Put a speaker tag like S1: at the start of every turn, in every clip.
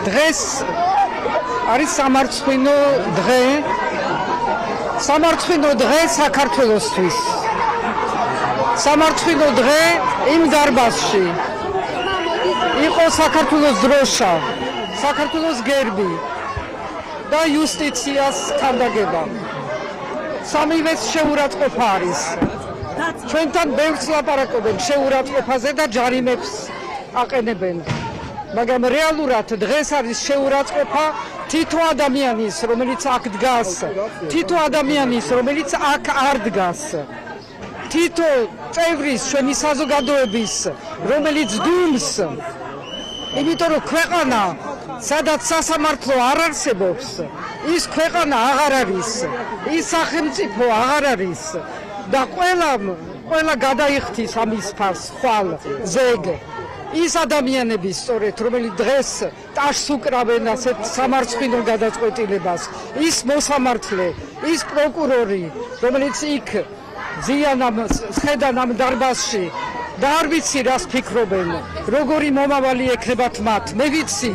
S1: დღეს არის სამარცხვინო დღე. სამარცხვინო დღე საქართველოსთვის. სამარცხვინო დღე იმ დარბაზში იყო საქართველოს დროშა, საქართველოს გერბი და იუსტიციას ქანდაგება. სამივეს შეურაცხყოფა არის. ჩვენთან ბევრს ლაპარაკობენ შეურაცხყოფაზე და ჯარიმებს აყენებენ. მაგრამ რეალურად დღეს არის შეურაცხყოფა თითო ადამიანის, რომელიც აქ დგას, თითო ადამიანის, რომელიც აქ არ დგას. თითო წევრის, ჩვენი საზოგადოების, რომელიც დუმს, იმიტომ რომ ქვეყანა, სადაც სასამართლო არ არსებობს, ის ქვეყანა აღარ არის, ის სახელმწიფო აღარ არის და ყველა გადაიხდის ამის ფარს ხვალ ზეგ. ის ადამიანები სწორედ, რომელიც დღეს ტაშს უკრავენ ასეთ სამარცხვინო გადაწყვეტილებას, ის მოსამართლე, ის პროკურორი, რომელიც იქ ხედან ამ დარბაზში და არ ვიცი რას ფიქრობენ, როგორი მომავალი ექნებათ მათ, მე ვიცი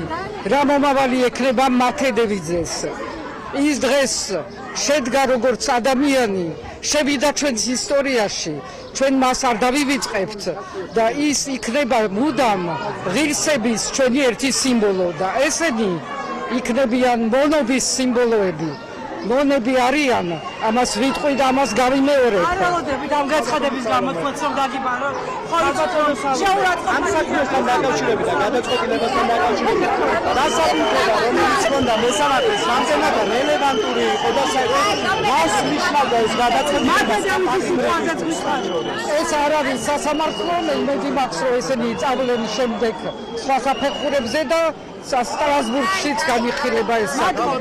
S1: რა მომავალი ექნება მათედევიძეს. ის დღეს შედგა როგორც ადამიანი, შევიდა ჩვენს ისტორიაში, ჩვენ მას არ დავივიწყებთ და ის იქნება მუდამ ღირსების ჩვენი ერთი სიმბოლო და ესენი იქნებიან მონობის სიმბოლოები. მონები არიან, ამას ვიტყვი და ამას გავიმეორებ.
S2: არ ველოდებით ამ გაცხადების გამო თქვენ რომ დაგიბარო.
S3: ამ საქმესთან დაკავშირებით და გადაწყვეტილებასთან დაკავშირებით დასაბუთება, რომელიც ჰქონდა მოსამართლეს რამდენად რელევანტური იყო და საერთოდ მას ნიშნავდა ეს გადაწყვეტილება.
S1: ეს არ არის სასამართლო, იმედი მაქვს, რომ ესენი წავლენ შემდეგ სხვა საფეხურებზე და სტრასბურგშიც განიხილება ეს საქმე.